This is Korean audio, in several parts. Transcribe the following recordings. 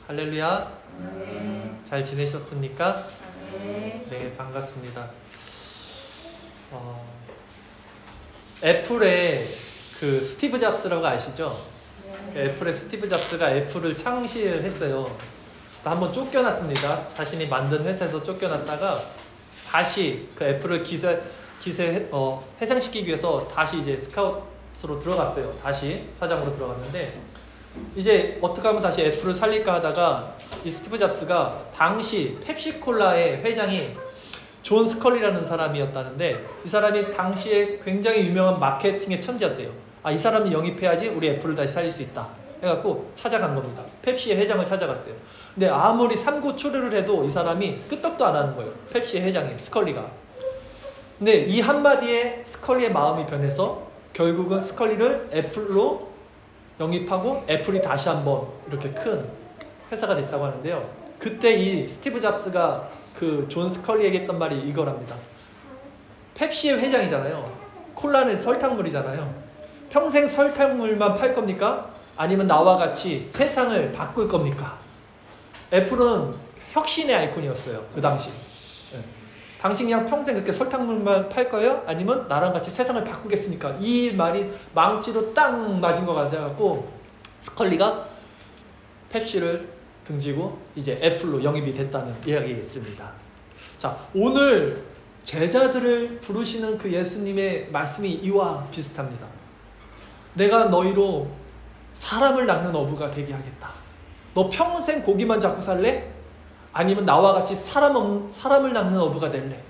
할렐루야. 네. 잘 지내셨습니까? 네. 네, 반갑습니다. 애플의 그 스티브 잡스라고 아시죠? 네. 애플의 스티브 잡스가 애플을 창시했어요. 한번 쫓겨났습니다. 자신이 만든 회사에서 쫓겨났다가 다시 그 애플을 해상시키기 위해서 다시 이제 스카우트로 들어갔어요. 다시 사장으로 들어갔는데 이제 어떻게 하면 다시 애플을 살릴까 하다가 이 스티브 잡스가 당시 펩시콜라의 회장이 존 스컬리라는 사람이었다는데 이 사람이 당시에 굉장히 유명한 마케팅의 천재였대요. 이 사람을 영입해야지 우리 애플을 다시 살릴 수 있다 해갖고 찾아간 겁니다. 펩시의 회장을 찾아갔어요. 근데 아무리 삼고초려를 해도 이 사람이 끄떡도 안 하는 거예요. 펩시의 회장이 스컬리가. 근데 이 한마디에 스컬리의 마음이 변해서 결국은 스컬리를 애플로 영입하고 애플이 다시 한번 이렇게 큰 회사가 됐다고 하는데요. 그때 이 스티브 잡스가 그 존 스컬리에게 했던 말이 이거랍니다. 펩시의 회장이잖아요. 콜라는 설탕물이잖아요. 평생 설탕물만 팔 겁니까? 아니면 나와 같이 세상을 바꿀 겁니까? 애플은 혁신의 아이콘이었어요. 그 당시. 당신 그냥 평생 그렇게 설탕물만 팔 거예요? 아니면 나랑 같이 세상을 바꾸겠습니까? 이 말이 망치로 딱 맞은 것 같아갖고 스컬리가 펩시를 등지고 이제 애플로 영입이 됐다는 이야기가 있습니다. 자, 오늘 제자들을 부르시는 그 예수님의 말씀이 이와 비슷합니다. 내가 너희로 사람을 낚는 어부가 되게 하겠다. 너 평생 고기만 잡고 살래? 아니면 나와 같이 사람을 낚는 어부가 될래?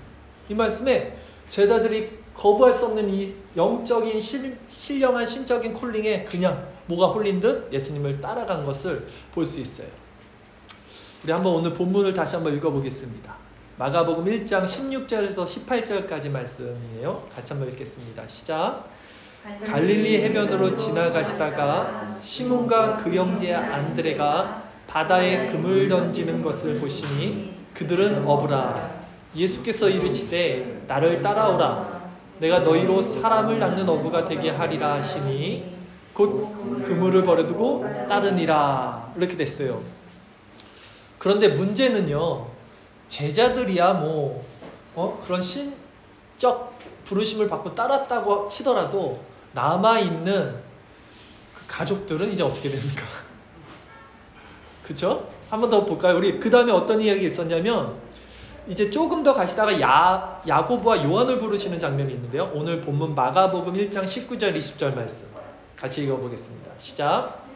이 말씀에 제자들이 거부할 수 없는 이 영적인 신령한 신적인 콜링에 그냥 뭐가 홀린 듯 예수님을 따라간 것을 볼 수 있어요. 우리 한번 오늘 본문을 다시 한번 읽어보겠습니다. 마가복음 1장 16절에서 18절까지 말씀이에요. 같이 한번 읽겠습니다. 시작. 갈릴리 해변으로 지나가시다가 시몬과 그 형제 안드레가 바다에 그물 던지는 것을 보시니 그들은 어부라. 예수께서 이르시되 나를 따라오라. 내가 너희로 사람을 낚는 어부가 되게 하리라 하시니 곧 그물을 버려두고 따르니라. 이렇게 됐어요. 그런데 문제는요, 제자들이야 그런 신적 부르심을 받고 따랐다고 치더라도 남아있는 그 가족들은 이제 어떻게 됩니까? 그쵸? 한 번 더 볼까요? 우리 그 다음에 어떤 이야기가 있었냐면 이제 조금 더 가시다가 야고보와 요한을 부르시는 장면이 있는데요. 오늘 본문 마가복음 1장 19절 20절 말씀 같이 읽어보겠습니다. 시작.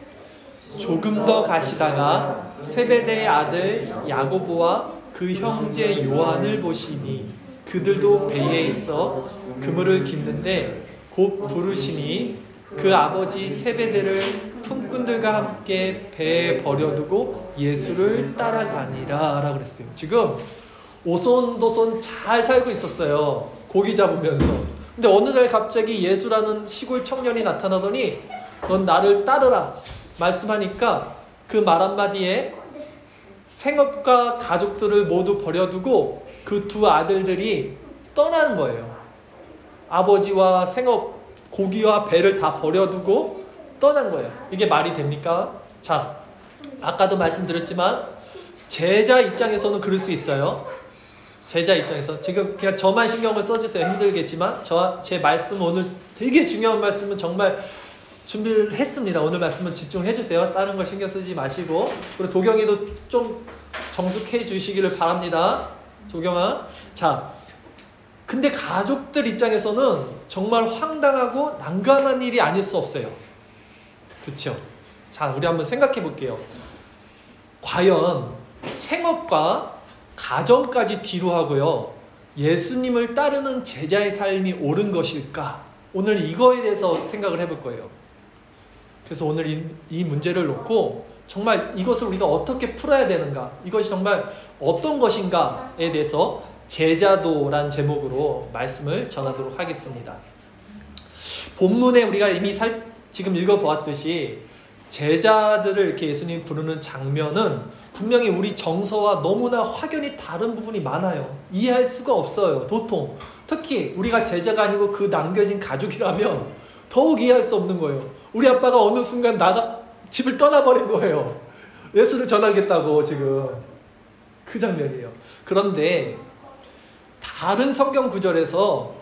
조금 더 가시다가 세베대의 아들 야고보와 그 형제 요한을 보시니 그들도 배에 있어 그물을 깁는데 곧 부르시니 그 아버지 세베대를 품꾼들과 함께 배에 버려두고 예수를 따라가니라 라고 그랬어요. 지금 오손도손 잘 살고 있었어요. 고기 잡으면서. 근데 어느 날 갑자기 예수라는 시골 청년이 나타나더니 넌 나를 따르라 말씀하니까 그 말 한마디에 생업과 가족들을 모두 버려두고 그 두 아들들이 떠나는 거예요. 아버지와 생업, 고기와 배를 다 버려두고 떠난 거예요. 이게 말이 됩니까? 자, 아까도 말씀드렸지만 제자 입장에서는 그럴 수 있어요. 제자 입장에서 지금 그냥 저만 신경을 써주세요. 힘들겠지만 제 말씀 오늘 되게 중요한 말씀은 정말 준비를 했습니다. 오늘 말씀은 집중해 주세요. 다른 걸 신경 쓰지 마시고. 그리고 도경이도 좀 정숙해 주시기를 바랍니다. 조경아. 자, 근데 가족들 입장에서는 정말 황당하고 난감한 일이 아닐 수 없어요. 그렇죠? 자, 우리 한번 생각해 볼게요. 과연 생업과 가정까지 뒤로 하고요, 예수님을 따르는 제자의 삶이 옳은 것일까? 오늘 이거에 대해서 생각을 해볼 거예요. 그래서 오늘 이 문제를 놓고 정말 이것을 우리가 어떻게 풀어야 되는가, 이것이 정말 어떤 것인가에 대해서 제자도란 제목으로 말씀을 전하도록 하겠습니다. 본문에 우리가 이미 지금 읽어보았듯이 제자들을 이렇게 예수님 부르는 장면은 분명히 우리 정서와 너무나 확연히 다른 부분이 많아요. 이해할 수가 없어요. 도통. 특히 우리가 제자가 아니고 그 남겨진 가족이라면 더욱 이해할 수 없는 거예요. 우리 아빠가 어느 순간 집을 떠나버린 거예요. 예수를 전하겠다고 지금 그 장면이에요. 그런데 다른 성경 구절에서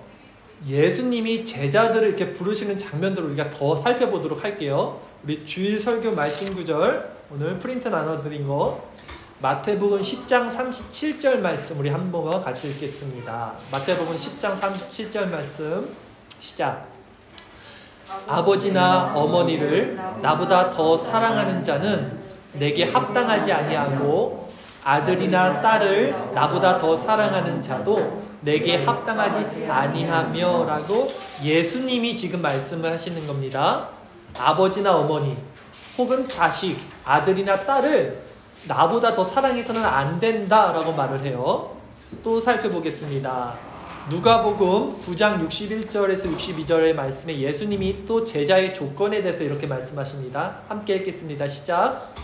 예수님이 제자들을 이렇게 부르시는 장면들을 우리가 더 살펴보도록 할게요. 우리 주일 설교 말씀 구절 오늘 프린트 나눠드린 거 마태복음 10장 37절 말씀 우리 한번 같이 읽겠습니다. 마태복음 10장 37절 말씀 시작. 아버지나 어머니를 나보다 더 사랑하는 자는 내게 합당하지 아니하고 아들이나 딸을 나보다 더 사랑하는 자도 내게 합당하지 아니하며 라고 예수님이 지금 말씀을 하시는 겁니다. 아버지나 어머니 혹은 자식, 아들이나 딸을 나보다 더 사랑해서는 안 된다라고 말을 해요. 또 살펴보겠습니다. 누가복음 9장 61절에서 62절의 말씀에 예수님이 또 제자의 조건에 대해서 이렇게 말씀하십니다. 함께 읽겠습니다. 시작.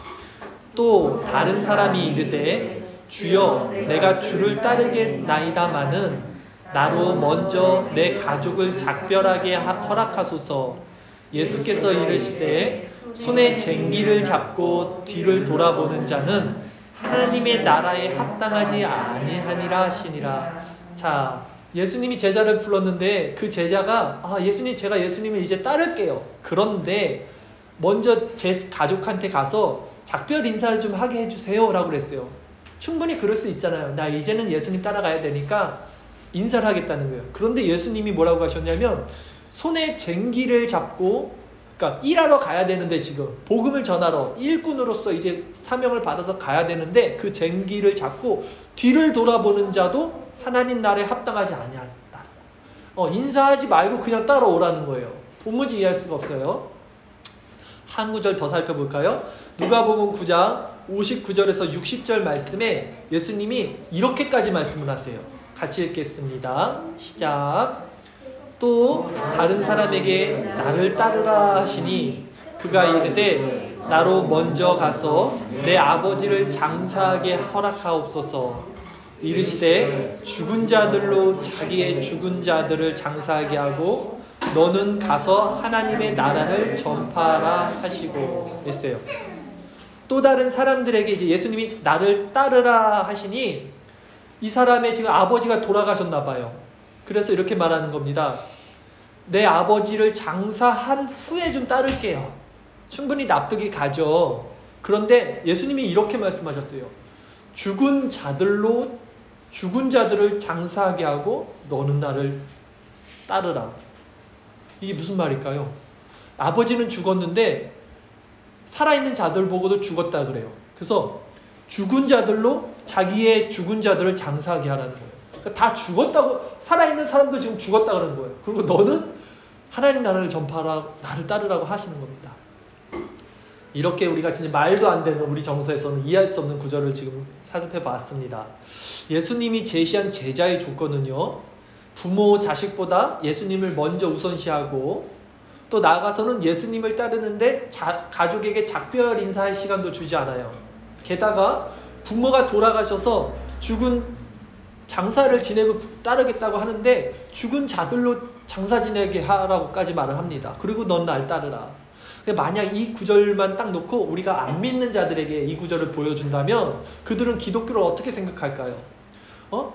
또 다른 사람이 이르되 주여 내가 주를 따르겠나이다마는 나로 먼저 내 가족을 작별하게 허락하소서. 예수께서 이르시되 손에 쟁기를 잡고 뒤를 돌아보는 자는 하나님의 나라에 합당하지 아니하니라 하시니라. 자, 예수님이 제자를 불렀는데 그 제자가 예수님 제가 예수님을 이제 따를게요. 그런데 먼저 제 가족한테 가서 작별 인사를 좀 하게 해주세요 라고 그랬어요. 충분히 그럴 수 있잖아요. 나 이제는 예수님 따라가야 되니까 인사를 하겠다는 거예요. 그런데 예수님이 뭐라고 하셨냐면 손에 쟁기를 잡고, 그러니까 일하러 가야 되는데 지금 복음을 전하러 일꾼으로서 이제 사명을 받아서 가야 되는데 그 쟁기를 잡고 뒤를 돌아보는 자도 하나님 나라에 합당하지 아니하다. 인사하지 말고 그냥 따라오라는 거예요. 도무지 이해할 수가 없어요. 한 구절 더 살펴볼까요? 누가복음 9장 59절에서 60절 말씀에 예수님이 이렇게까지 말씀을 하세요. 같이 읽겠습니다. 시작. 또 다른 사람에게 나를 따르라 하시니 그가 이르되 나로 먼저 가서 내 아버지를 장사하게 허락하옵소서. 이르시되 죽은 자들로 자기의 죽은 자들을 장사하게 하고 너는 가서 하나님의 나라를 전파하라 하시고 했어요. 또 다른 사람들에게 이제 예수님이 나를 따르라 하시니 이 사람의 지금 아버지가 돌아가셨나 봐요. 그래서 이렇게 말하는 겁니다. 내 아버지를 장사한 후에 좀 따를게요. 충분히 납득이 가죠. 그런데 예수님이 이렇게 말씀하셨어요. 죽은 자들을 장사하게 하고 너는 나를 따르라. 이게 무슨 말일까요? 아버지는 죽었는데 살아있는 자들 보고도 죽었다 그래요. 그래서 죽은 자들로 자기의 죽은 자들을 장사하게 하라는 거예요. 그러니까 다 죽었다고, 살아있는 사람도 지금 죽었다 그러는 거예요. 그리고 너는 하나님 나라를 전파하라, 나를 따르라고 하시는 겁니다. 이렇게 우리가 진짜 말도 안 되는 우리 정서에서는 이해할 수 없는 구절을 지금 살펴봤습니다. 예수님이 제시한 제자의 조건은요, 부모, 자식보다 예수님을 먼저 우선시하고 또 나아가서는 예수님을 따르는데 가족에게 작별 인사할 시간도 주지 않아요. 게다가 부모가 돌아가셔서 죽은 장사를 지내고 따르겠다고 하는데 죽은 자들로 장사 지내게 하라고까지 말을 합니다. 그리고 넌 날 따르라. 만약 이 구절만 딱 놓고 우리가 안 믿는 자들에게 이 구절을 보여준다면 그들은 기독교를 어떻게 생각할까요?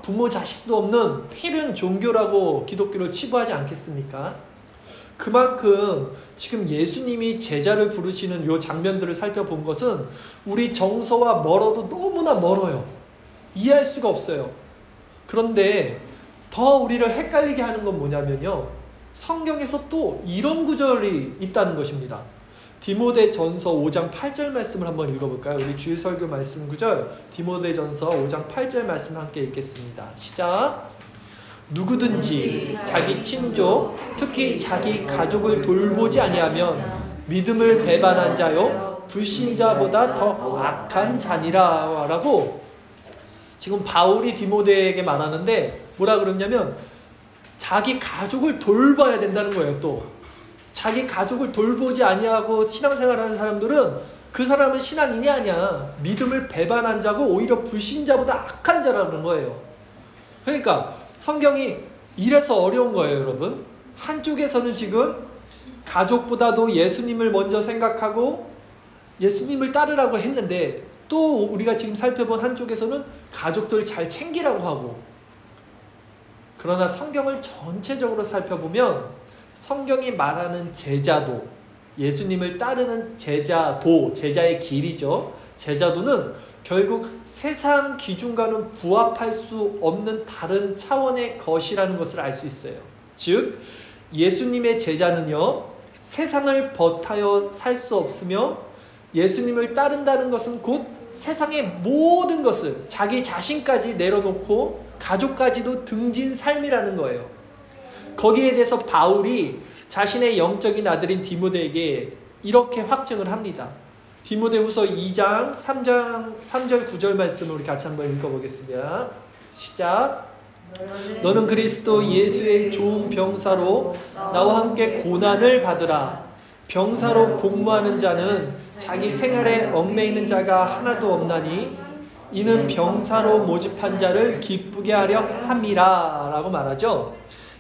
부모 자식도 없는 필연 종교라고 기독교를 치부하지 않겠습니까? 그만큼 지금 예수님이 제자를 부르시는 이 장면들을 살펴본 것은 우리 정서와 멀어도 너무나 멀어요. 이해할 수가 없어요. 그런데 더 우리를 헷갈리게 하는 건 뭐냐면요, 성경에서 또 이런 구절이 있다는 것입니다. 디모데전서 5장 8절 말씀을 한번 읽어볼까요? 우리 주일 설교 말씀 구절 디모데전서 5장 8절 말씀 함께 읽겠습니다. 시작. 누구든지 자기 친족, 특히 자기 가족을 돌보지 아니하면 믿음을 배반한 자요 불신자보다 더 악한 자니라 라고 지금 바울이 디모데에게 말하는데 뭐라 그러냐면 자기 가족을 돌봐야 된다는 거예요. 또 자기 가족을 돌보지 아니하고 신앙생활하는 사람들은 그 사람은 신앙인이 아니야. 믿음을 배반한 자고 오히려 불신자보다 악한 자라는 거예요. 그러니까 성경이 이래서 어려운 거예요, 여러분. 한쪽에서는 지금 가족보다도 예수님을 먼저 생각하고 예수님을 따르라고 했는데 또 우리가 지금 살펴본 한쪽에서는 가족들 잘 챙기라고 하고, 그러나 성경을 전체적으로 살펴보면 성경이 말하는 제자도, 예수님을 따르는 제자도, 제자의 길이죠. 제자도는 결국 세상 기준과는 부합할 수 없는 다른 차원의 것이라는 것을 알 수 있어요. 즉 예수님의 제자는요, 세상을 버타여 살 수 없으며 예수님을 따른다는 것은 곧 세상의 모든 것을, 자기 자신까지 내려놓고 가족까지도 등진 삶이라는 거예요. 거기에 대해서 바울이 자신의 영적인 아들인 디모데에게 이렇게 확증을 합니다. 디모데후서 2장 3절 9절 말씀을 우리 같이 한번 읽어보겠습니다. 시작. 너는 그리스도 예수의 좋은 병사로 나와 함께 고난을 받으라. 병사로 복무하는 자는 자기 생활에 얽매이는 자가 하나도 없나니 이는 병사로 모집한 자를 기쁘게 하려 함이라 라고 말하죠.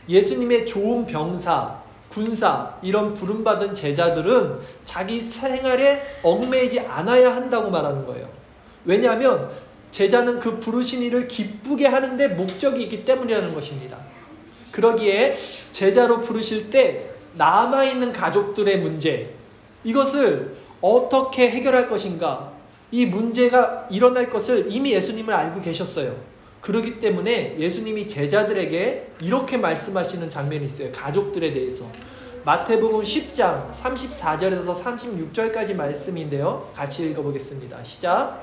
예수님의 좋은 병사, 군사, 이런 부름받은 제자들은 자기 생활에 얽매이지 않아야 한다고 말하는 거예요. 왜냐하면 제자는 그 부르신 일을 기쁘게 하는데 목적이 있기 때문이라는 것입니다. 그러기에 제자로 부르실 때 남아있는 가족들의 문제, 이것을 어떻게 해결할 것인가, 이 문제가 일어날 것을 이미 예수님은 알고 계셨어요. 그렇기 때문에 예수님이 제자들에게 이렇게 말씀하시는 장면이 있어요. 가족들에 대해서. 마태복음 10장 34절에서 36절까지 말씀인데요. 같이 읽어보겠습니다. 시작.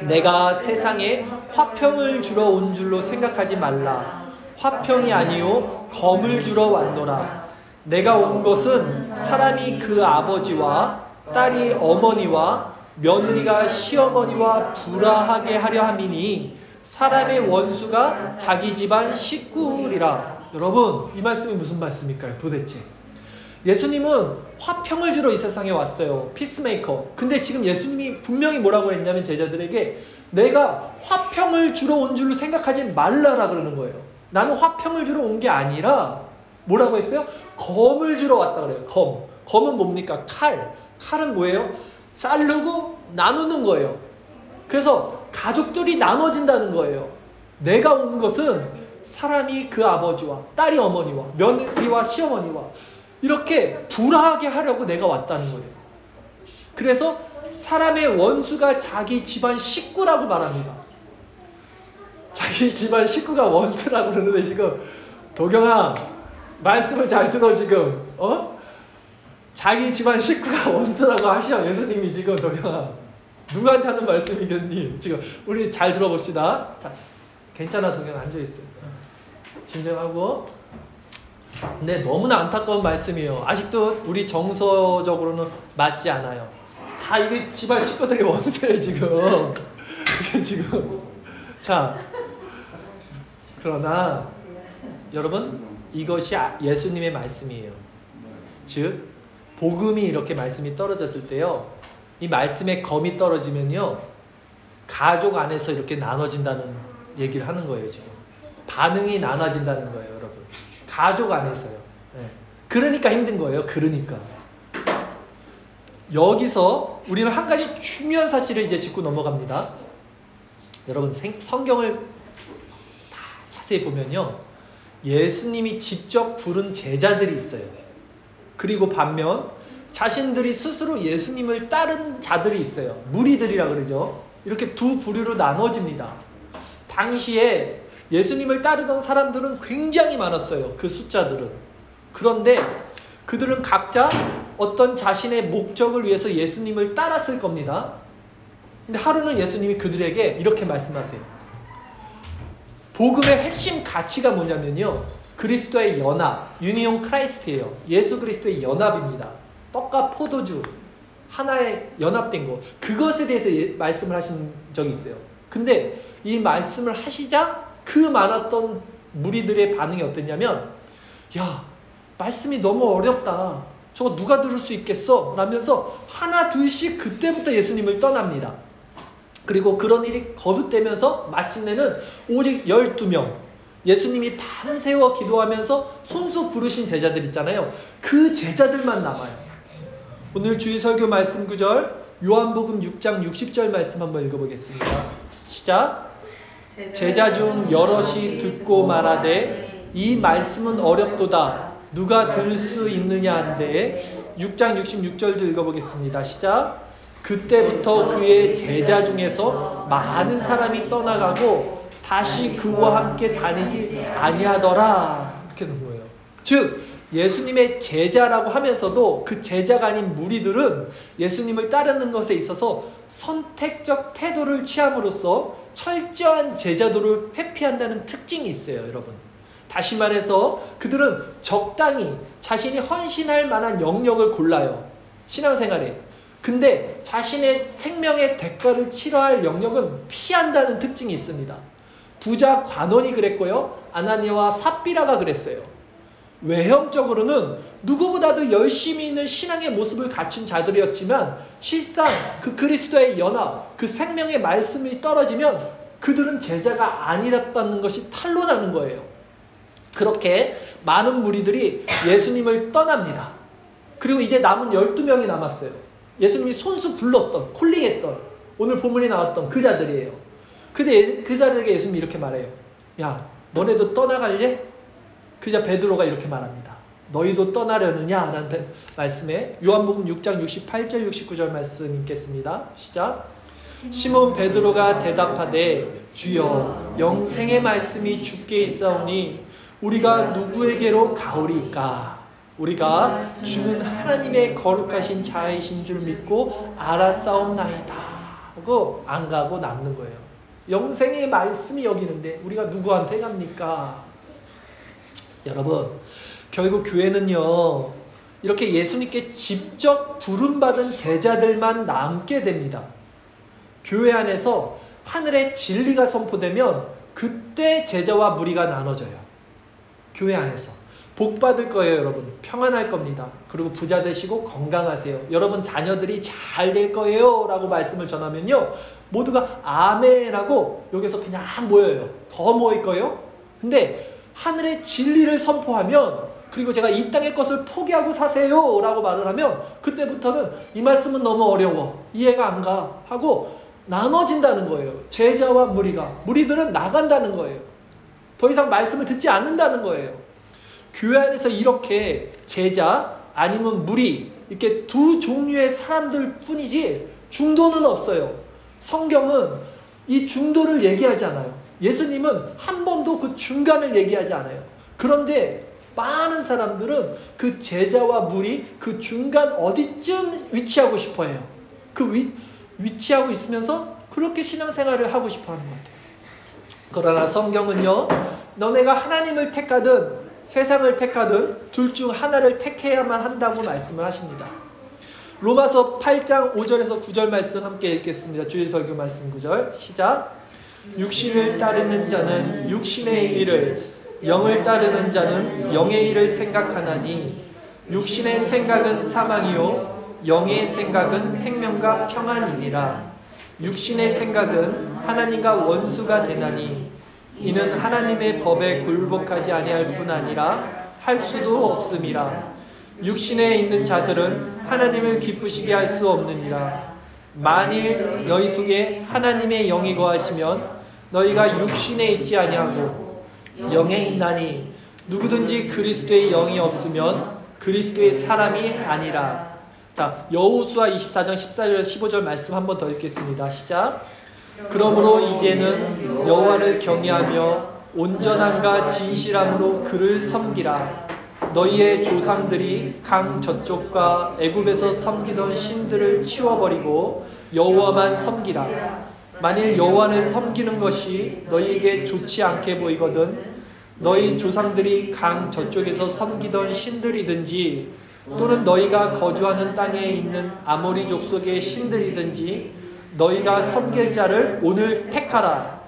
내가 세상에 화평을 주러 온 줄로 생각하지 말라. 화평이 아니요 검을 주러 왔노라. 내가 온 것은 사람이 그 아버지와 딸이 어머니와 며느리가 시어머니와 불화하게 하려 함이니 사람의 원수가 자기 집안 식구리라. 여러분, 이 말씀이 무슨 말씀일까요 도대체? 예수님은 화평을 주러 이 세상에 왔어요. 피스메이커. 근데 지금 예수님이 분명히 뭐라고 했냐면 제자들에게 내가 화평을 주러 온 줄로 생각하지 말라라 그러는 거예요. 나는 화평을 주러 온 게 아니라 뭐라고 했어요? 검을 주러 왔다 그래요. 검. 검은 뭡니까? 칼. 칼은 뭐예요? 자르고 나누는 거예요. 그래서 가족들이 나눠진다는 거예요. 내가 온 것은 사람이 그 아버지와 딸이 어머니와 며느리와 시어머니와 이렇게 불화하게 하려고 내가 왔다는 거예요. 그래서 사람의 원수가 자기 집안 식구라고 말합니다. 자기 집안 식구가 원수라고 그러는데 지금 도경아 말씀을 잘 들어. 지금 자기 집안 식구가 원수라고 하시오. 예수님이 지금 도경아 누구한테 하는 말씀이겠니? 지금 우리 잘 들어봅시다. 자, 괜찮아 도경아 앉아있어. 진정하고. 근데 너무나 안타까운 말씀이에요. 아직도 우리 정서적으로는 맞지 않아요. 다 이게 집안 식구들이 원수예요 지금. 이게 지금. 자, 그러나 여러분 이것이 예수님의 말씀이에요. 즉 복음이 이렇게 말씀이 떨어졌을 때요, 이 말씀의 검이 떨어지면요 가족 안에서 이렇게 나눠진다는 얘기를 하는 거예요. 지금 반응이 나눠진다는 거예요. 여러분 가족 안에서요. 네. 그러니까 힘든 거예요. 그러니까 여기서 우리는 한 가지 중요한 사실을 이제 짚고 넘어갑니다. 여러분 성경을 다 자세히 보면요 예수님이 직접 부른 제자들이 있어요. 그리고 반면 자신들이 스스로 예수님을 따른 자들이 있어요. 무리들이라 그러죠. 이렇게 두 부류로 나눠집니다. 당시에 예수님을 따르던 사람들은 굉장히 많았어요. 그 숫자들은. 그런데 그들은 각자 어떤 자신의 목적을 위해서 예수님을 따랐을 겁니다. 근데 하루는 예수님이 그들에게 이렇게 말씀하세요. 복음의 핵심 가치가 뭐냐면요 그리스도의 연합, 유니온 크라이스트예요. 예수 그리스도의 연합입니다. 떡과 포도주 하나에 연합된 거, 그것에 대해서 말씀을 하신 적이 있어요. 근데 이 말씀을 하시자 그 많았던 무리들의 반응이 어땠냐면, 야 말씀이 너무 어렵다, 저거 누가 들을 수 있겠어? 라면서 하나 둘씩 그때부터 예수님을 떠납니다. 그리고 그런 일이 거듭되면서 마침내는 오직 12명, 예수님이 밤새워 기도하면서 손수 부르신 제자들 있잖아요. 그 제자들만 남아요. 오늘 주일 설교 말씀 구절, 요한복음 6장 60절 말씀 한번 읽어보겠습니다. 시작. 제자 중 여럿이 듣고 말하되 이 말씀은 어렵도다. 누가 들을 수 있느냐 한데 6장 66절도 읽어보겠습니다. 시작. 그때부터 그의 제자 중에서 많은 사람이 떠나가고 다시 그와 함께 다니지 아니하더라. 이렇게 된 거예요. 즉 예수님의 제자라고 하면서도 그 제자가 아닌 무리들은 예수님을 따르는 것에 있어서 선택적 태도를 취함으로써 철저한 제자도를 회피한다는 특징이 있어요, 여러분. 다시 말해서 그들은 적당히 자신이 헌신할 만한 영역을 골라요, 신앙생활에. 근데 자신의 생명의 대가를 치러야 영역은 피한다는 특징이 있습니다. 부자 관원이 그랬고요, 아나니아와 삽비라가 그랬어요. 외형적으로는 누구보다도 열심히 있는 신앙의 모습을 갖춘 자들이었지만 실상 그 그리스도의 연합, 그 생명의 말씀이 떨어지면 그들은 제자가 아니었다는 것이 탄로나는 거예요. 그렇게 많은 무리들이 예수님을 떠납니다. 그리고 이제 남은 12명이 남았어요. 예수님이 손수 불렀던, 콜링했던, 오늘 본문에 나왔던 그 자들이에요. 근데 그 자들에게 예수님이 이렇게 말해요. 야, 너네도 떠나갈래? 그자 베드로가 이렇게 말합니다. 너희도 떠나려느냐? 라는 말씀에 요한복음 6장 68절 69절 말씀 읽겠습니다. 시작. 시몬 베드로가 대답하되 주여 영생의 말씀이 주께 있사오니 우리가 누구에게로 가오리까? 우리가 주는 하나님의 거룩하신 자이신 줄 믿고 알았사옵나이다 하고 안 가고 남는 거예요. 영생의 말씀이 여기 있는데 우리가 누구한테 갑니까? 여러분, 결국 교회는요, 이렇게 예수님께 직접 부름받은 제자들만 남게 됩니다. 교회 안에서 하늘의 진리가 선포되면 그때 제자와 무리가 나눠져요. 교회 안에서 복 받을 거예요, 여러분. 평안할 겁니다. 그리고 부자 되시고 건강하세요. 여러분 자녀들이 잘 될 거예요 라고 말씀을 전하면요, 모두가 아멘하고 여기서 그냥 모여요. 더 모일 거예요. 근데 하늘의 진리를 선포하면, 그리고 제가 이 땅의 것을 포기하고 사세요 라고 말을 하면 그때부터는 이 말씀은 너무 어려워, 이해가 안 가 하고 나눠진다는 거예요. 제자와 무리들은 나간다는 거예요. 더 이상 말씀을 듣지 않는다는 거예요. 교회 안에서 이렇게 제자 아니면 무리, 이렇게 두 종류의 사람들 뿐이지 중도는 없어요. 성경은 이 중도를 얘기하지 않아요. 예수님은 한 번도 그 중간을 얘기하지 않아요. 그런데 많은 사람들은 그 제자와 무리, 그 중간 어디쯤 위치하고 싶어 해요. 위치하고 있으면서 그렇게 신앙생활을 하고 싶어 하는 것 같아요. 그러나 성경은요, 너네가 하나님을 택하든 세상을 택하든 둘 중 하나를 택해야만 한다고 말씀을 하십니다. 로마서 8장 5절에서 9절 말씀 함께 읽겠습니다. 주일 설교 말씀 9절 시작. 육신을 따르는 자는 육신의 일을, 영을 따르는 자는 영의 일을 생각하나니 육신의 생각은 사망이요 영의 생각은 생명과 평안이니라. 육신의 생각은 하나님과 원수가 되나니 이는 하나님의 법에 굴복하지 아니할 뿐 아니라 할 수도 없음이라. 육신에 있는 자들은 하나님을 기쁘시게 할 수 없느니라. 만일 너희 속에 하나님의 영이 거하시면 너희가 육신에 있지 아니하고 영에 있나니 누구든지 그리스도의 영이 없으면 그리스도의 사람이 아니라. 자, 여호수아 24장 14절 15절 말씀 한 번 더 읽겠습니다. 시작. 그러므로 이제는 여호와를 경외하며 온전함과 진실함으로 그를 섬기라. 너희의 조상들이 강 저쪽과 애굽에서 섬기던 신들을 치워버리고 여호와만 섬기라. 만일 여호와를 섬기는 것이 너희에게 좋지 않게 보이거든 너희 조상들이 강 저쪽에서 섬기던 신들이든지 또는 너희가 거주하는 땅에 있는 아모리 족속의 신들이든지 너희가 섬길 자를 오늘 택하라.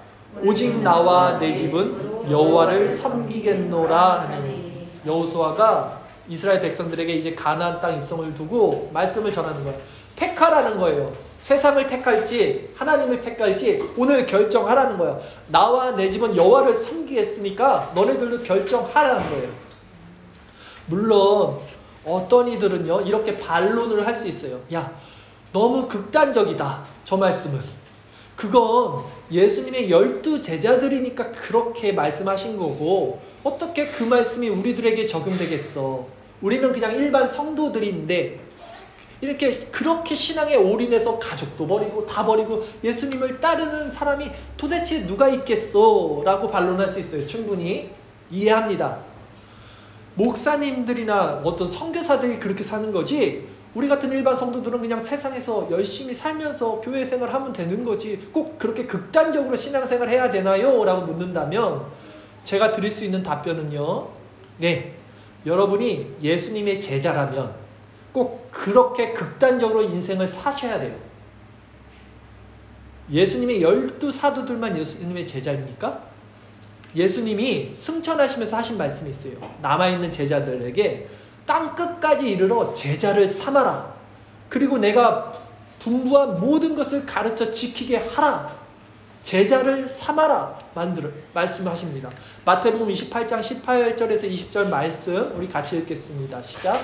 오직 나와 내 집은 여호와를 섬기겠노라 하니. 여호수아가 이스라엘 백성들에게 이제 가나안 땅 입성을 두고 말씀을 전하는 거예요. 택하라는 거예요. 세상을 택할지 하나님을 택할지 오늘 결정하라는 거예요. 나와 내 집은 여호와를 섬기겠으니까 너네들도 결정하라는 거예요. 물론 어떤 이들은요 이렇게 반론을 할 수 있어요. 야, 너무 극단적이다. 저 말씀은. 그건 예수님의 12 제자들이니까 그렇게 말씀하신 거고 어떻게 그 말씀이 우리들에게 적용되겠어. 우리는 그냥 일반 성도들인데 이렇게 그렇게 신앙에 올인해서 가족도 버리고 다 버리고 예수님을 따르는 사람이 도대체 누가 있겠어? 라고 반론할 수 있어요. 충분히 이해합니다. 목사님들이나 어떤 선교사들이 그렇게 사는 거지 우리 같은 일반 성도들은 그냥 세상에서 열심히 살면서 교회 생활하면 되는 거지 꼭 그렇게 극단적으로 신앙생활 해야 되나요? 라고 묻는다면 제가 드릴 수 있는 답변은요. 네, 여러분이 예수님의 제자라면 꼭 그렇게 극단적으로 인생을 사셔야 돼요. 예수님의 12 사도들만 예수님의 제자입니까? 예수님이 승천하시면서 하신 말씀이 있어요. 남아있는 제자들에게 땅 끝까지 이르러 제자를 삼아라. 그리고 내가 분부한 모든 것을 가르쳐 지키게 하라. 제자를 삼아라. 말씀하십니다. 마태복음 28장 18절에서 20절 말씀 우리 같이 읽겠습니다. 시작.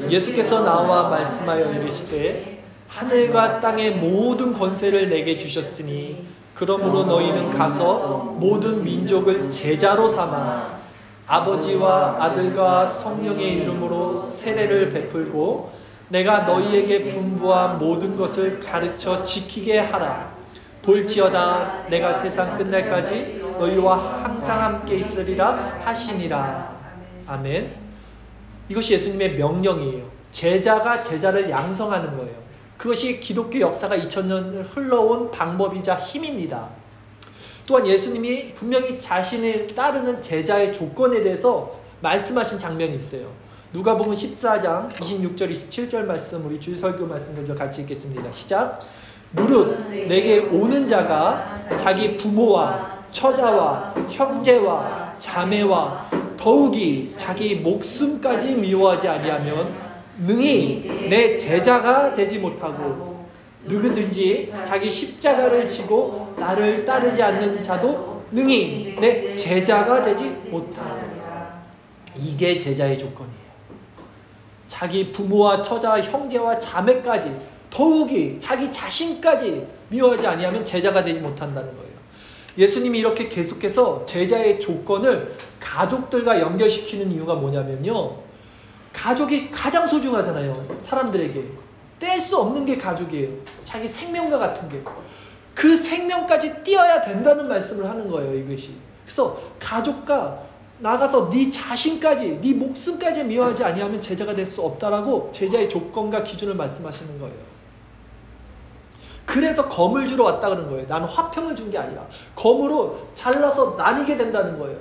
예수께서 나와 말씀하여 이르시되 하늘과 땅의 모든 권세를 내게 주셨으니 그러므로 너희는 가서 모든 민족을 제자로 삼아 아버지와 아들과 성령의 이름으로 세례를 베풀고 내가 너희에게 분부한 모든 것을 가르쳐 지키게 하라. 볼지어다 내가 세상 끝날까지 너희와 항상 함께 있으리라 하시니라. 아멘. 이것이 예수님의 명령이에요. 제자가 제자를 양성하는 거예요. 그것이 기독교 역사가 2000년을 흘러온 방법이자 힘입니다. 또한 예수님이 분명히 자신을 따르는 제자의 조건에 대해서 말씀하신 장면이 있어요. 누가복음 14장 26절 27절 말씀 우리 주일설교 말씀 먼저 같이 읽겠습니다. 시작. 무릇 내게 오는 자가 자기 부모와 처자와 형제와 자매와 더욱이 자기 목숨까지 미워하지 아니하면 능히 내 제자가 되지 못하고 누구든지 자기 십자가를 지고 나를 따르지 않는 자도 능히 내 제자가 되지 못하리라. 이게 제자의 조건이에요. 자기 부모와 처자와 형제와 자매까지 더욱이 자기 자신까지 미워하지 아니하면 제자가 되지 못한다는 거예요. 예수님이 이렇게 계속해서 제자의 조건을 가족들과 연결시키는 이유가 뭐냐면요. 가족이 가장 소중하잖아요. 사람들에게. 뗄 수 없는 게 가족이에요. 자기 생명과 같은 게. 그 생명까지 띄어야 된다는 말씀을 하는 거예요. 이것이. 그래서 가족과 나가서 네 자신까지 네 목숨까지 미워하지 아니하면 제자가 될 수 없다라고 제자의 조건과 기준을 말씀하시는 거예요. 그래서 검을 주러 왔다 그런 거예요. 나는 화평을 준 게 아니라 검으로 잘라서 나뉘게 된다는 거예요.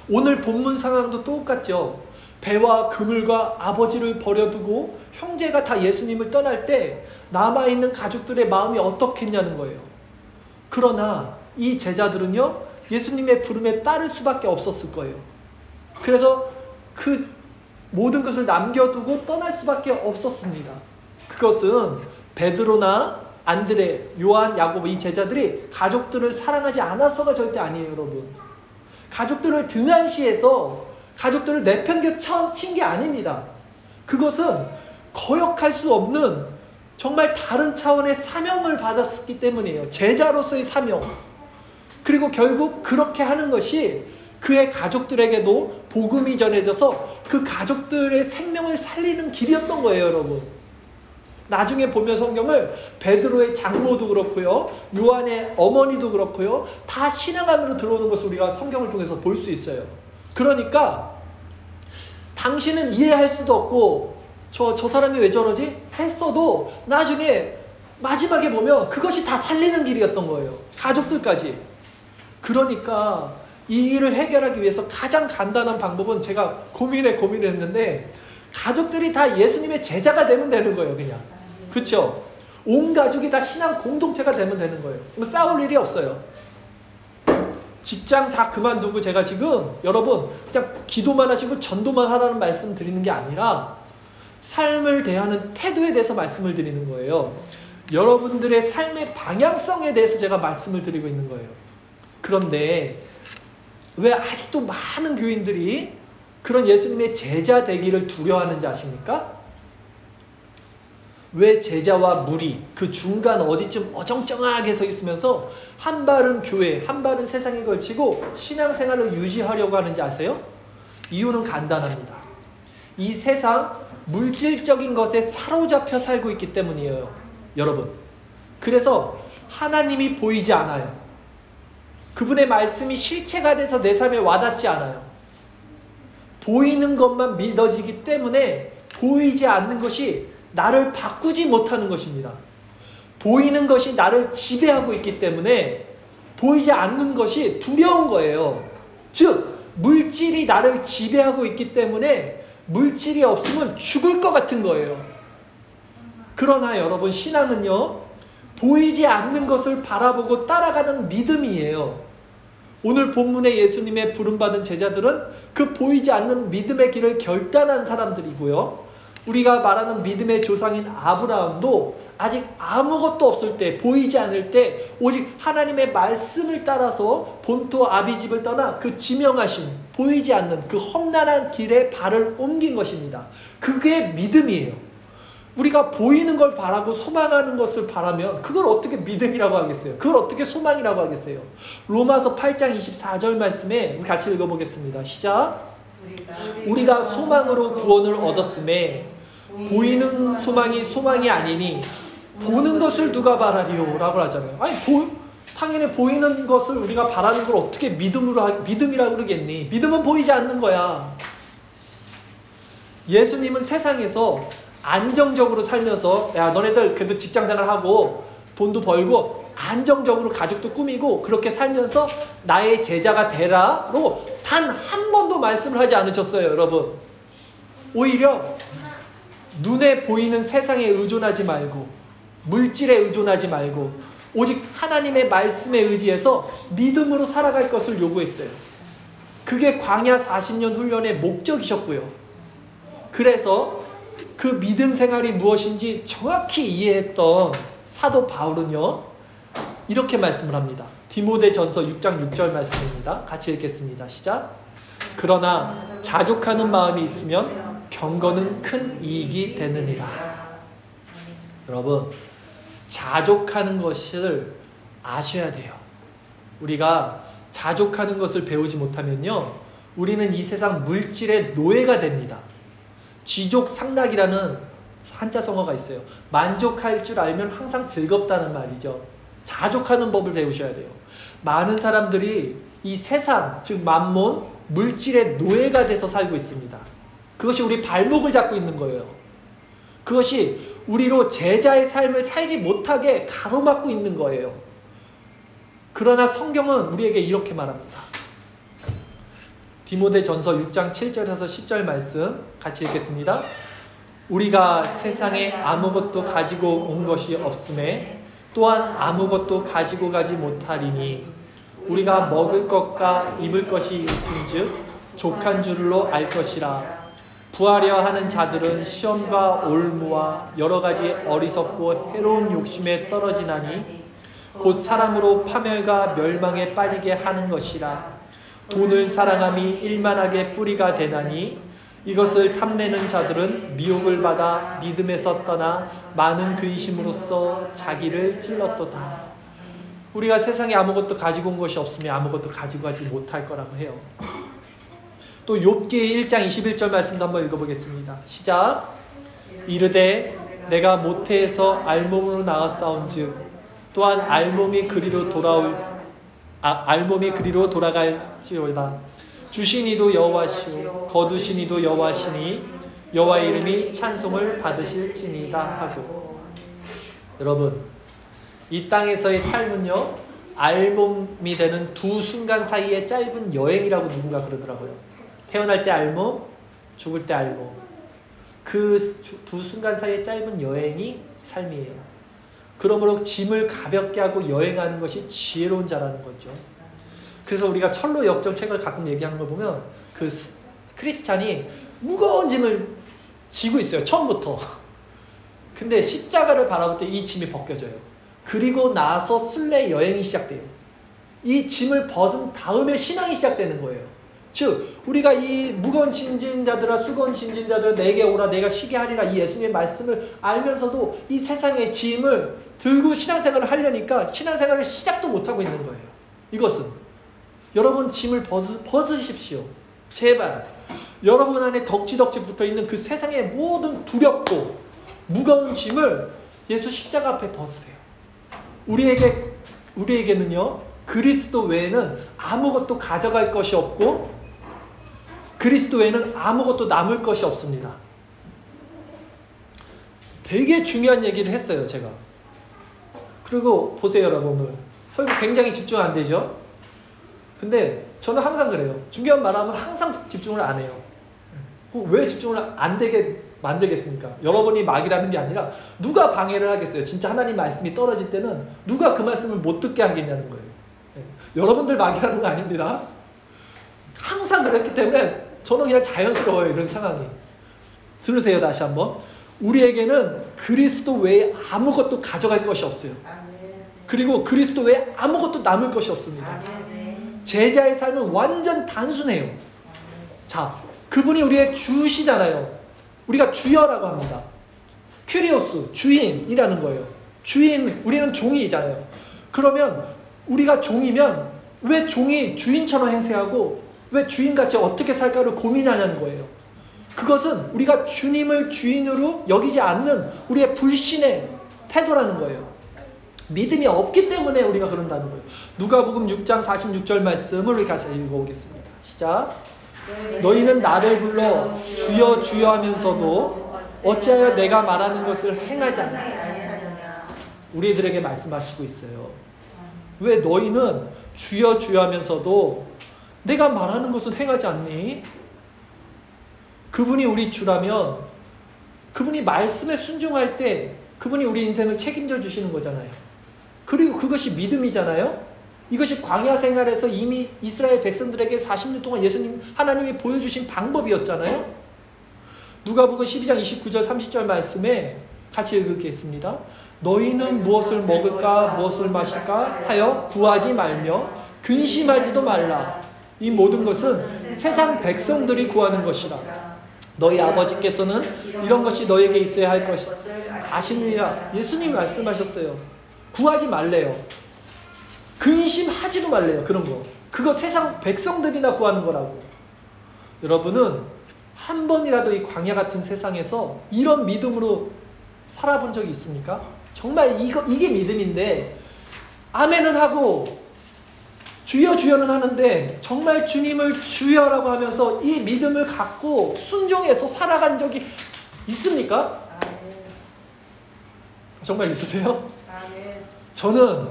오늘 본문 상황도 똑같죠. 배와 그물과 아버지를 버려두고 형제가 다 예수님을 떠날 때 남아있는 가족들의 마음이 어떻겠냐는 거예요. 그러나 이 제자들은요. 예수님의 부름에 따를 수밖에 없었을 거예요. 그래서 그 모든 것을 남겨두고 떠날 수밖에 없었습니다. 그것은 베드로나 안드레, 요한, 야고보 이 제자들이 가족들을 사랑하지 않아서가 절대 아니에요, 여러분. 가족들을 등한시해서 가족들을 내팽개쳐 친 게 아닙니다. 그것은 거역할 수 없는 정말 다른 차원의 사명을 받았기 때문이에요. 제자로서의 사명. 그리고 결국 그렇게 하는 것이 그의 가족들에게도 복음이 전해져서 그 가족들의 생명을 살리는 길이었던 거예요, 여러분. 나중에 보면 성경을 베드로의 장모도 그렇고요. 요한의 어머니도 그렇고요. 다 신앙 안으로 들어오는 것을 우리가 성경을 통해서 볼 수 있어요. 그러니까 당신은 이해할 수도 없고 저 사람이 왜 저러지? 했어도 나중에 마지막에 보면 그것이 다 살리는 길이었던 거예요. 가족들까지. 그러니까 이 일을 해결하기 위해서 가장 간단한 방법은 제가 고민을 했는데 가족들이 다 예수님의 제자가 되면 되는 거예요. 그냥. 그렇죠? 온 가족이 다 신앙 공동체가 되면 되는 거예요. 그럼 싸울 일이 없어요. 직장 다 그만두고 제가 지금 여러분 그냥 기도만 하시고 전도만 하라는 말씀 드리는 게 아니라 삶을 대하는 태도에 대해서 말씀을 드리는 거예요. 여러분들의 삶의 방향성에 대해서 제가 말씀을 드리고 있는 거예요. 그런데 왜 아직도 많은 교인들이 그런 예수님의 제자 되기를 두려워하는지 아십니까? 왜 제자와 무리 그 중간 어디쯤 어정쩡하게 서 있으면서 한 발은 교회, 한 발은 세상에 걸치고 신앙생활을 유지하려고 하는지 아세요? 이유는 간단합니다. 이 세상 물질적인 것에 사로잡혀 살고 있기 때문이에요. 여러분. 그래서 하나님이 보이지 않아요. 그분의 말씀이 실체가 돼서 내 삶에 와닿지 않아요. 보이는 것만 믿어지기 때문에 보이지 않는 것이 나를 바꾸지 못하는 것입니다. 보이는 것이 나를 지배하고 있기 때문에 보이지 않는 것이 두려운 거예요. 즉 물질이 나를 지배하고 있기 때문에 물질이 없으면 죽을 것 같은 거예요. 그러나 여러분, 신앙은요, 보이지 않는 것을 바라보고 따라가는 믿음이에요. 오늘 본문의 예수님의 부름받은 제자들은 그 보이지 않는 믿음의 길을 결단한 사람들이고요. 우리가 말하는 믿음의 조상인 아브라함도 아직 아무것도 없을 때, 보이지 않을 때 오직 하나님의 말씀을 따라서 본토 아비집을 떠나 그 지명하신 보이지 않는 그 험난한 길에 발을 옮긴 것입니다. 그게 믿음이에요. 우리가 보이는 걸 바라고 소망하는 것을 바라면 그걸 어떻게 믿음이라고 하겠어요? 그걸 어떻게 소망이라고 하겠어요? 로마서 8장 24절 말씀에 우리 같이 읽어보겠습니다. 시작. 우리가 소망으로 구원을 얻었음에 보이는 소망이 소망이 아니니 보는 것을 누가 바라리요? 라고 하잖아요. 아니 당연히 보이는 것을 우리가 바라는 걸 어떻게 믿음이라고 그러겠니? 믿음은 보이지 않는 거야. 예수님은 세상에서 안정적으로 살면서 야 너네들 그래도 직장생활하고 돈도 벌고 안정적으로 가족도 꾸미고 그렇게 살면서 나의 제자가 되라로 단 한 번도 말씀을 하지 않으셨어요. 여러분. 오히려 눈에 보이는 세상에 의존하지 말고 물질에 의존하지 말고 오직 하나님의 말씀에 의지해서 믿음으로 살아갈 것을 요구했어요. 그게 광야 40년 훈련의 목적이셨고요. 그래서 그 믿음 생활이 무엇인지 정확히 이해했던 사도 바울은요, 이렇게 말씀을 합니다. 디모데전서 6장 6절 말씀입니다. 같이 읽겠습니다. 시작. 그러나 자족하는 마음이 있으면 경건은 큰 이익이 되느니라. 여러분, 자족하는 것을 아셔야 돼요. 우리가 자족하는 것을 배우지 못하면요, 우리는 이 세상 물질의 노예가 됩니다. 지족상락이라는 한자성어가 있어요. 만족할 줄 알면 항상 즐겁다는 말이죠. 자족하는 법을 배우셔야 돼요. 많은 사람들이 이 세상, 즉 만몬, 물질의 노예가 돼서 살고 있습니다. 그것이 우리 발목을 잡고 있는 거예요. 그것이 우리로 제자의 삶을 살지 못하게 가로막고 있는 거예요. 그러나 성경은 우리에게 이렇게 말합니다. 디모데전서 6장 7절에서 10절 말씀 같이 읽겠습니다. 우리가 세상에 아무것도 가지고 온 것이 없음에 또한 아무것도 가지고 가지 못하리니 우리가 먹을 것과 입을 것이 있은즉 족한 줄로 알 것이라. 부하려 하는 자들은 시험과 올무와 여러 가지 어리석고 해로운 욕심에 떨어지나니 곧 사람으로 파멸과 멸망에 빠지게 하는 것이라. 돈을 사랑함이 일만하게 뿌리가 되나니 이것을 탐내는 자들은 미혹을 받아 믿음에서 떠나 많은 근심으로써 자기를 찔렀도다. 우리가 세상에 아무것도 가지고 온 것이 없으면 아무것도 가지고 가지 못할 거라고 해요. 또 욥기 1장 21절 말씀도 한번 읽어보겠습니다. 시작. 이르되 내가 모태에서 알몸으로 나왔사온즉 또한 알몸이 그리로 돌아갈지로다. 주신 이도 여호와시오 거두신 이도 여호와시니 여호와의 이름이 찬송을 받으실지니이다 하고. 여러분, 이 땅에서의 삶은요, 알몸이 되는 두 순간 사이의 짧은 여행이라고 누군가 그러더라고요. 태어날 때 알몸, 죽을 때 알몸. 그 두 순간 사이의 짧은 여행이 삶이에요. 그러므로 짐을 가볍게 하고 여행하는 것이 지혜로운 자라는 거죠. 그래서 우리가 철로 역정책을 가끔 얘기하는 걸 보면 그 크리스찬이 무거운 짐을 지고 있어요. 처음부터. 근데 십자가를 바라볼 때 이 짐이 벗겨져요. 그리고 나서 순례 여행이 시작돼요. 이 짐을 벗은 다음에 신앙이 시작되는 거예요. 즉 우리가 이 무거운 짐진 자들아 수고한 짐진 자들아 내게 오라 내가 쉬게 하리라 이 예수님의 말씀을 알면서도 이 세상의 짐을 들고 신앙생활을 하려니까 신앙생활을 시작도 못하고 있는 거예요. 이것은 여러분 짐을 벗으십시오. 제발 여러분 안에 덕지덕지 붙어있는 그 세상의 모든 두렵고 무거운 짐을 예수 십자가 앞에 벗으세요. 우리에게는요 그리스도 외에는 아무것도 가져갈 것이 없고 그리스도 외에는 아무것도 남을 것이 없습니다. 되게 중요한 얘기를 했어요 제가. 그리고 보세요 여러분, 오늘 설교 굉장히 집중 안 되죠? 근데 저는 항상 그래요. 중요한 말하면 항상 집중을 안 해요. 왜 집중을 안 되게 만들겠습니까? 여러분이 막이라는 게 아니라 누가 방해를 하겠어요? 진짜 하나님 말씀이 떨어질 때는 누가 그 말씀을 못 듣게 하겠냐는 거예요. 여러분들 막이라는 거 아닙니다. 항상 그렇기 때문에 저는 그냥 자연스러워요. 이런 상황이. 들으세요 다시 한번. 우리에게는 그리스도 외에 아무것도 가져갈 것이 없어요. 그리고 그리스도 외에 아무것도 남을 것이 없습니다. 제자의 삶은 완전 단순해요. 자, 그분이 우리의 주시잖아요. 우리가 주여라고 합니다. 큐리오스, 주인이라는 거예요. 주인, 우리는 종이잖아요. 그러면 우리가 종이면 왜 종이 주인처럼 행세하고 왜 주인같이 어떻게 살까를 고민하냐는 거예요. 그것은 우리가 주님을 주인으로 여기지 않는 우리의 불신의 태도라는 거예요. 믿음이 없기 때문에 우리가 그런다는 거예요. 누가복음 6장 46절 말씀을 우리 같이 읽어보겠습니다. 시작. 너희는 나를 불러 주여 주여 하면서도 어찌하여 내가 말하는 것을 행하지 않느냐. 우리들에게 말씀하시고 있어요. 왜 너희는 주여 주여 하면서도 내가 말하는 것은 행하지 않니? 그분이 우리 주라면 그분이 말씀에 순종할 때 그분이 우리 인생을 책임져 주시는 거잖아요. 그리고 그것이 믿음이잖아요. 이것이 광야 생활에서 이미 이스라엘 백성들에게 40년 동안 하나님이 보여주신 방법이었잖아요. 누가복음 12장 29절 30절 말씀에 같이 읽겠습니다. 너희는 무엇을 먹을까 무엇을 마실까 하여 구하지 말며 근심하지도 말라. 이 모든 것은 세상 백성들이 구하는 것이라. 너희 아버지께서는 이런 것이 너에게 있어야 할 것이 아시느냐. 예수님이 말씀하셨어요. 구하지 말래요. 근심하지도 말래요. 그런 거. 그거 세상 백성들이나 구하는 거라고. 여러분은 한 번이라도 이 광야 같은 세상에서 이런 믿음으로 살아본 적이 있습니까? 정말 이게 믿음인데 아멘은 하고 주여 주여는 하는데 정말 주님을 주여라고 하면서 이 믿음을 갖고 순종해서 살아간 적이 있습니까? 정말 있으세요? 저는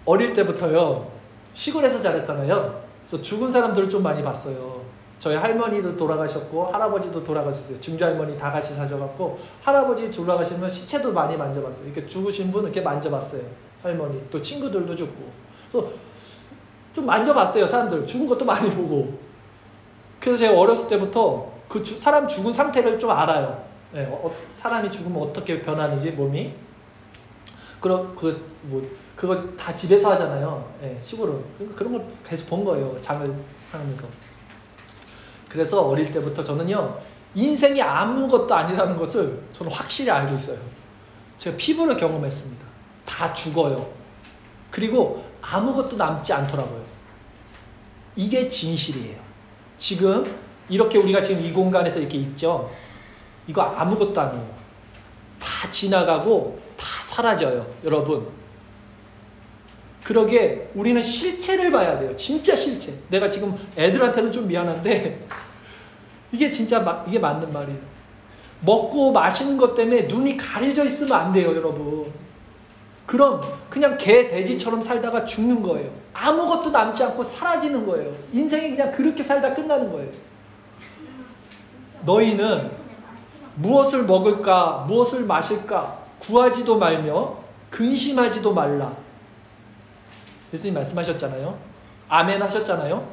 어릴 때부터요 시골에서 자랐잖아요. 그래서 죽은 사람들을 좀 많이 봤어요. 저희 할머니도 돌아가셨고 할아버지도 돌아가셨어요. 증조할머니 다 같이 사셔갖고 할아버지 돌아가시면 시체도 많이 만져봤어요. 이렇게 죽으신 분 이렇게 만져봤어요. 할머니 또 친구들도 죽고. 그래서 좀 만져봤어요. 사람들 죽은 것도 많이 보고. 그래서 제가 어렸을 때부터 그 사람 죽은 상태를 좀 알아요. 네, 사람이 죽으면 어떻게 변하는지 몸이. 그거 다 집에서 하잖아요. 네, 시골은. 그러니까 그런 걸 계속 본 거예요. 장을 하면서. 그래서 어릴 때부터 저는요 인생이 아무것도 아니라는 것을 저는 확실히 알고 있어요. 제가 피부를 경험했습니다. 다 죽어요. 그리고 아무것도 남지 않더라고요. 이게 진실이에요. 지금 이렇게 우리가 지금 이 공간에서 이렇게 있죠. 이거 아무것도 아니에요. 다 지나가고 다 사라져요. 여러분. 그러기에 우리는 실체를 봐야 돼요. 진짜 실체. 내가 지금 애들한테는 좀 미안한데 이게 진짜 이게 맞는 말이에요. 먹고 마시는 것 때문에 눈이 가려져 있으면 안 돼요. 여러분. 그럼 그냥 개, 돼지처럼 살다가 죽는 거예요. 아무것도 남지 않고 사라지는 거예요. 인생이 그냥 그렇게 살다 끝나는 거예요. 너희는 무엇을 먹을까 무엇을 마실까 구하지도 말며 근심하지도 말라. 예수님 말씀하셨잖아요. 아멘 하셨잖아요.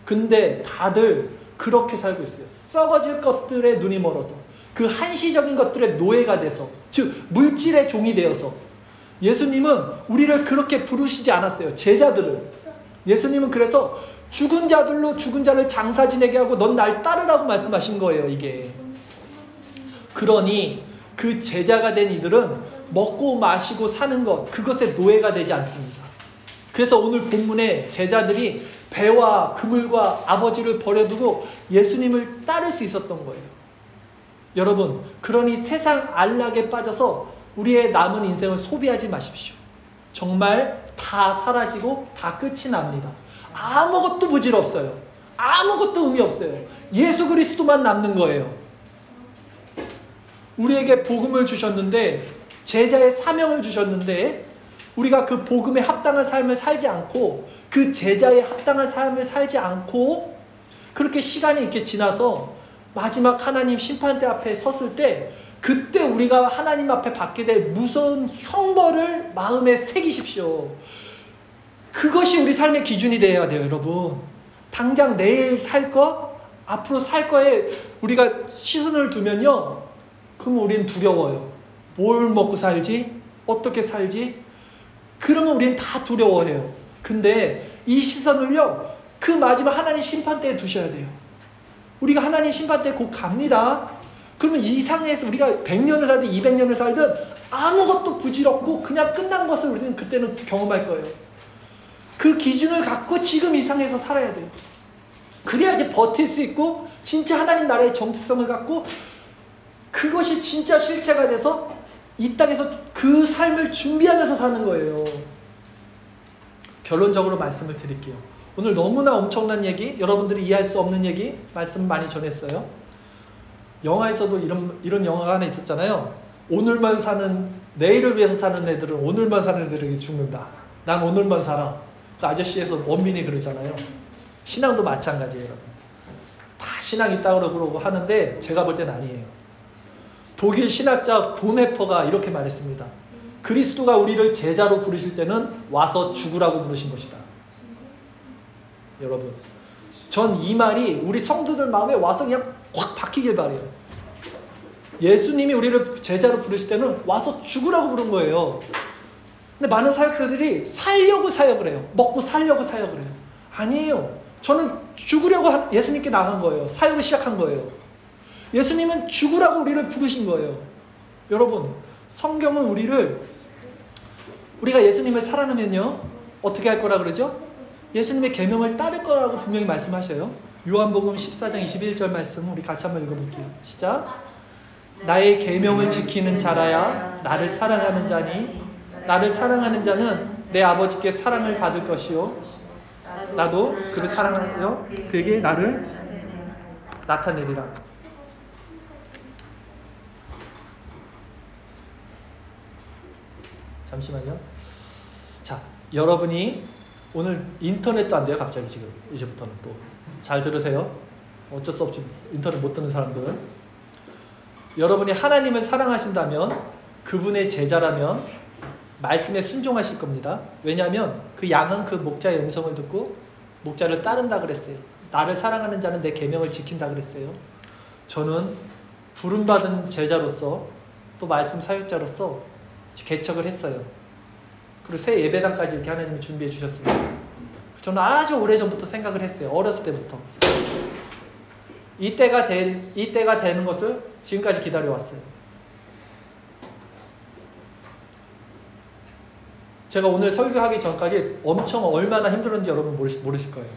근데 다들 그렇게 살고 있어요. 썩어질 것들에 눈이 멀어서 그 한시적인 것들의 노예가 돼서 즉 물질의 종이 되어서. 예수님은 우리를 그렇게 부르시지 않았어요. 제자들을. 예수님은 그래서 죽은 자들로 죽은 자를 장사 지내게 하고 넌 날 따르라고 말씀하신 거예요. 이게. 그러니 그 제자가 된 이들은 먹고 마시고 사는 것, 그것에 노예가 되지 않습니다. 그래서 오늘 본문에 제자들이 배와 그물과 아버지를 버려두고 예수님을 따를 수 있었던 거예요. 여러분, 그러니 세상 안락에 빠져서 우리의 남은 인생을 소비하지 마십시오. 정말 다 사라지고 다 끝이 납니다. 아무것도 부질없어요. 아무것도 의미 없어요. 예수 그리스도만 남는 거예요. 우리에게 복음을 주셨는데, 제자의 사명을 주셨는데, 우리가 그 복음에 합당한 삶을 살지 않고, 그 제자에 합당한 삶을 살지 않고, 그렇게 시간이 이렇게 지나서 마지막 하나님 심판대 앞에 섰을 때, 그때 우리가 하나님 앞에 받게 될 무서운 형벌을 마음에 새기십시오. 그것이 우리 삶의 기준이 되어야 돼요, 여러분. 당장 내일 살 거, 앞으로 살 거에 우리가 시선을 두면요, 그러면 우리는 두려워요. 뭘 먹고 살지? 어떻게 살지? 그러면 우리는 다 두려워해요. 근데 이 시선을요, 그 마지막 하나님 심판대에 두셔야 돼요. 우리가 하나님 심판대에 곧 갑니다. 그러면 이 상에서 우리가 100년을 살든 200년을 살든 아무것도 부질없고 그냥 끝난 것을 우리는 그때는 경험할 거예요. 그 기준을 갖고 지금 이 상에서 살아야 돼요. 그래야지 버틸 수 있고 진짜 하나님 나라의 정체성을 갖고 그것이 진짜 실체가 돼서 이 땅에서 그 삶을 준비하면서 사는 거예요. 결론적으로 말씀을 드릴게요. 오늘 너무나 엄청난 얘기, 여러분들이 이해할 수 없는 얘기 말씀 많이 전했어요. 영화에서도 이런 영화가 하나 있었잖아요. 오늘만 사는, 내일을 위해서 사는 애들은 오늘만 사는 애들에게 죽는다. 난 오늘만 살아. 그 아저씨에서 원빈이 그러잖아요. 신앙도 마찬가지예요. 다 신앙 있다고 그러고 하는데 제가 볼 때는 아니에요. 독일 신학자 보네퍼가 이렇게 말했습니다. 그리스도가 우리를 제자로 부르실 때는 와서 죽으라고 부르신 것이다. 여러분, 전 이 말이 우리 성도들 마음에 와서 그냥 확 박히길 바래요. 예수님이 우리를 제자로 부르실 때는 와서 죽으라고 부른 거예요. 근데 많은 사역자들이 살려고 사역을 해요. 먹고 살려고 사역을 해요. 아니에요. 저는 죽으려고 예수님께 나간 거예요. 사역을 시작한 거예요. 예수님은 죽으라고 우리를 부르신 거예요. 여러분, 성경은 우리가 예수님을 사랑하면요, 어떻게 할 거라 그러죠? 예수님의 계명을 따를 거라고 분명히 말씀하셔요. 요한복음 14장 21절 말씀 우리 같이 한번 읽어볼게요. 시작. 나의 계명을 지키는 자라야 나를 사랑하는 자니 나를 사랑하는 자는 내 아버지께 사랑을 받을 것이요 나도 그를 사랑하여 그에게 나를 나타내리라. 잠시만요. 자, 여러분이 오늘 인터넷도 안 돼요. 갑자기 지금 이제부터는 또 잘 들으세요. 어쩔 수 없이 인터넷 못 듣는 사람들은, 여러분이 하나님을 사랑하신다면, 그분의 제자라면 말씀에 순종하실 겁니다. 왜냐하면 그 양은 그 목자의 음성을 듣고 목자를 따른다 그랬어요. 나를 사랑하는 자는 내 계명을 지킨다 그랬어요. 저는 부름받은 제자로서 또 말씀 사역자로서 개척을 했어요. 그리고 새 예배당까지 이렇게 하나님이 준비해 주셨습니다. 저는 아주 오래전부터 생각을 했어요. 어렸을 때부터. 이때가 되는 것을 지금까지 기다려왔어요. 제가 오늘 설교하기 전까지 엄청 얼마나 힘들었는지 여러분 모르실 거예요.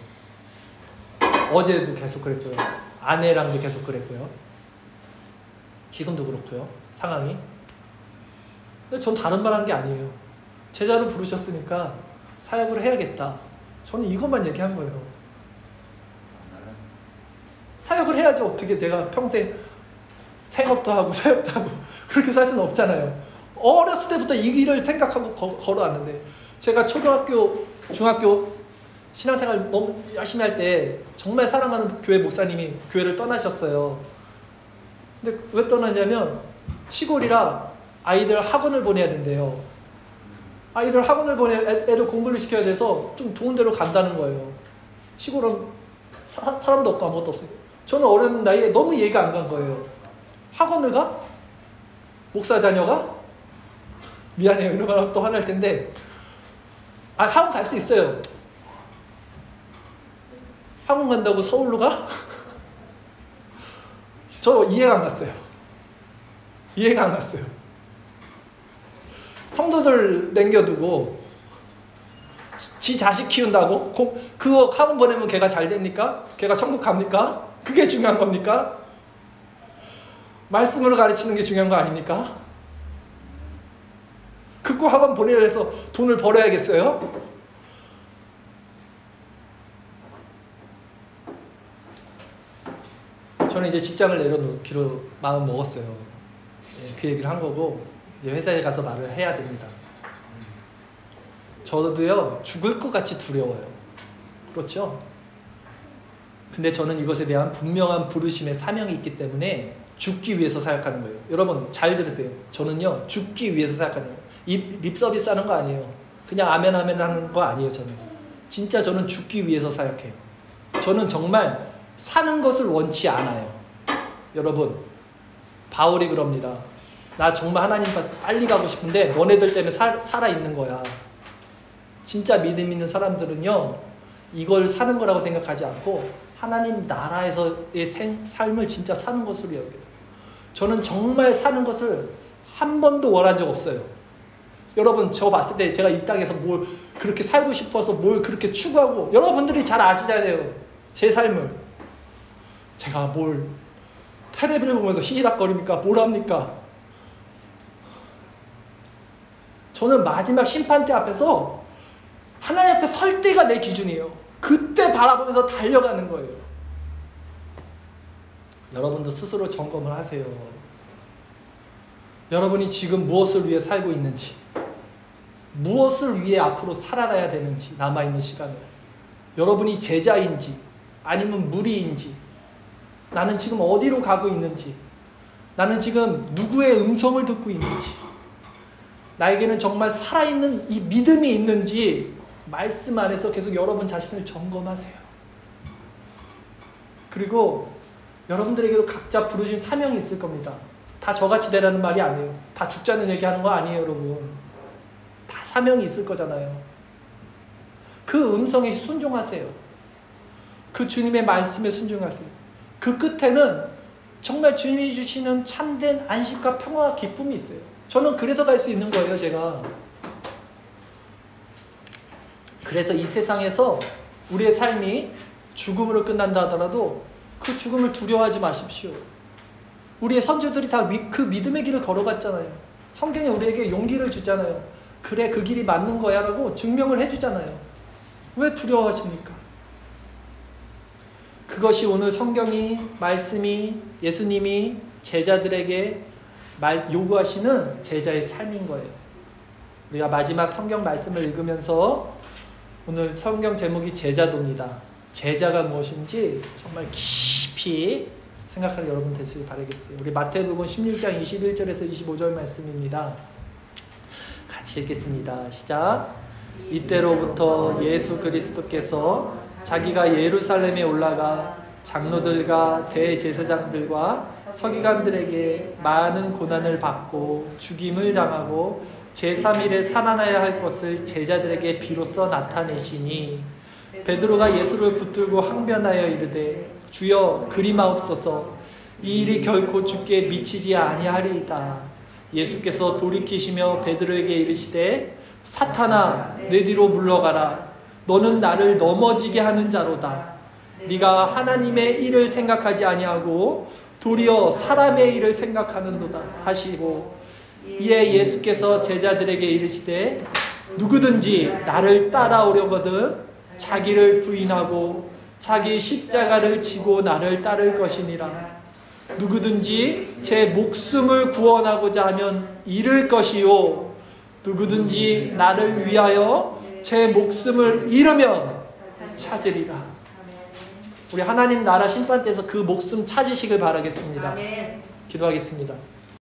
어제도 계속 그랬고요. 아내랑도 계속 그랬고요. 지금도 그렇고요. 상황이. 근데 전 다른 말 한 게 아니에요. 제자로 부르셨으니까 사역을 해야겠다. 저는 이것만 얘기한 거예요. 사역을 해야지. 어떻게 제가 평생 생업도 하고 사역도 하고 그렇게 살 수는 없잖아요. 어렸을 때부터 이 길을 생각하고 걸어왔는데, 제가 초등학교, 중학교 신앙생활 너무 열심히 할 때 정말 사랑하는 교회 목사님이 교회를 떠나셨어요. 근데 왜 떠났냐면 시골이라 아이들 학원을 보내야 된대요. 아이들 학원을 애들 공부를 시켜야 돼서 좀 좋은 데로 간다는 거예요. 시골은 사람도 없고 아무것도 없어요. 저는 어린 나이에 너무 이해가 안 간 거예요. 학원을 가? 목사 자녀가? 미안해요. 이러면 또 화날 텐데, 학원 갈 수 있어요. 학원 간다고 서울로 가? 저 이해가 안 갔어요. 이해가 안 갔어요. 성도들 남겨두고 지 자식 키운다고? 그거 학원 보내면 걔가 잘 됩니까? 걔가 천국 갑니까? 그게 중요한 겁니까? 말씀으로 가르치는 게 중요한 거 아닙니까? 그거 학원 보내려 해서 돈을 벌어야겠어요? 저는 이제 직장을 내려놓기로 마음 먹었어요. 그 얘기를 한 거고 이제 회사에 가서 말을 해야 됩니다. 저도요 죽을 것 같이 두려워요. 그렇죠? 근데 저는 이것에 대한 분명한 부르심의 사명이 있기 때문에 죽기 위해서 사역하는 거예요. 여러분 잘 들으세요. 저는요 죽기 위해서 사역하는 거예요. 립 서비스 하는 거 아니에요. 그냥 아멘 아멘 하는 거 아니에요. 저는 진짜 저는 죽기 위해서 사역해요. 저는 정말 사는 것을 원치 않아요. 여러분 바울이 그럽니다. 나 정말 하나님 빨리 가고 싶은데 너네들 때문에 살아있는 거야. 진짜 믿음 있는 사람들은요 이걸 사는 거라고 생각하지 않고 하나님 나라에서의 삶을 진짜 사는 것으로 여겨요. 저는 정말 사는 것을 한 번도 원한 적 없어요. 여러분 저 봤을 때 제가 이 땅에서 뭘 그렇게 살고 싶어서 뭘 그렇게 추구하고 여러분들이 잘 아시잖아요. 제 삶을 제가 뭘 텔레비를 보면서 히히닥거립니까? 뭘 합니까? 저는 마지막 심판대 앞에서 하나님 앞에 설 때가 내 기준이에요. 그때 바라보면서 달려가는 거예요. 여러분도 스스로 점검을 하세요. 여러분이 지금 무엇을 위해 살고 있는지, 무엇을 위해 앞으로 살아가야 되는지, 남아있는 시간을. 여러분이 제자인지 아니면 무리인지, 나는 지금 어디로 가고 있는지, 나는 지금 누구의 음성을 듣고 있는지, 나에게는 정말 살아있는 이 믿음이 있는지 말씀 안에서 계속 여러분 자신을 점검하세요. 그리고 여러분들에게도 각자 부르신 사명이 있을 겁니다. 다 저같이 되라는 말이 아니에요. 다 죽자는 얘기하는 거 아니에요, 여러분. 다 사명이 있을 거잖아요. 그 음성에 순종하세요. 그 주님의 말씀에 순종하세요. 그 끝에는 정말 주님이 주시는 참된 안식과 평화와 기쁨이 있어요. 저는 그래서 갈 수 있는 거예요, 제가. 그래서 이 세상에서 우리의 삶이 죽음으로 끝난다 하더라도 그 죽음을 두려워하지 마십시오. 우리의 선조들이 다 그 믿음의 길을 걸어갔잖아요. 성경이 우리에게 용기를 주잖아요. 그래, 그 길이 맞는 거야 라고 증명을 해주잖아요. 왜 두려워하십니까? 그것이 오늘 성경이, 말씀이, 예수님이 제자들에게 요구하시는 제자의 삶인 거예요. 우리가 마지막 성경 말씀을 읽으면서 오늘 성경 제목이 제자도입니다. 제자가 무엇인지 정말 깊이 생각할 여러분 되시길 바라겠어요. 우리 마태복음 16장 21절에서 25절 말씀입니다. 같이 읽겠습니다. 시작. 이때로부터 예수 그리스도께서 자기가 예루살렘에 올라가 장로들과 대제사장들과 서기관들에게 많은 고난을 받고 죽임을 당하고 제3일에 살아나야 할 것을 제자들에게 비로소 나타내시니 베드로가 예수를 붙들고 항변하여 이르되 주여 그리마옵소서 이 일이 결코 주께 미치지 아니하리이다. 예수께서 돌이키시며 베드로에게 이르시되 사탄아 내 뒤로 물러가라. 너는 나를 넘어지게 하는 자로다. 네가 하나님의 일을 생각하지 아니하고 도리어 사람의 일을 생각하는도다 하시고 이에 예수께서 제자들에게 이르시되 누구든지 나를 따라오려거든 자기를 부인하고 자기 십자가를 지고 나를 따를 것이니라. 누구든지 제 목숨을 구원하고자 하면 잃을 것이요 누구든지 나를 위하여 제 목숨을 잃으면 찾으리라. 우리 하나님 나라 심판 때에서 그 목숨 찾으시길 바라겠습니다. 기도하겠습니다.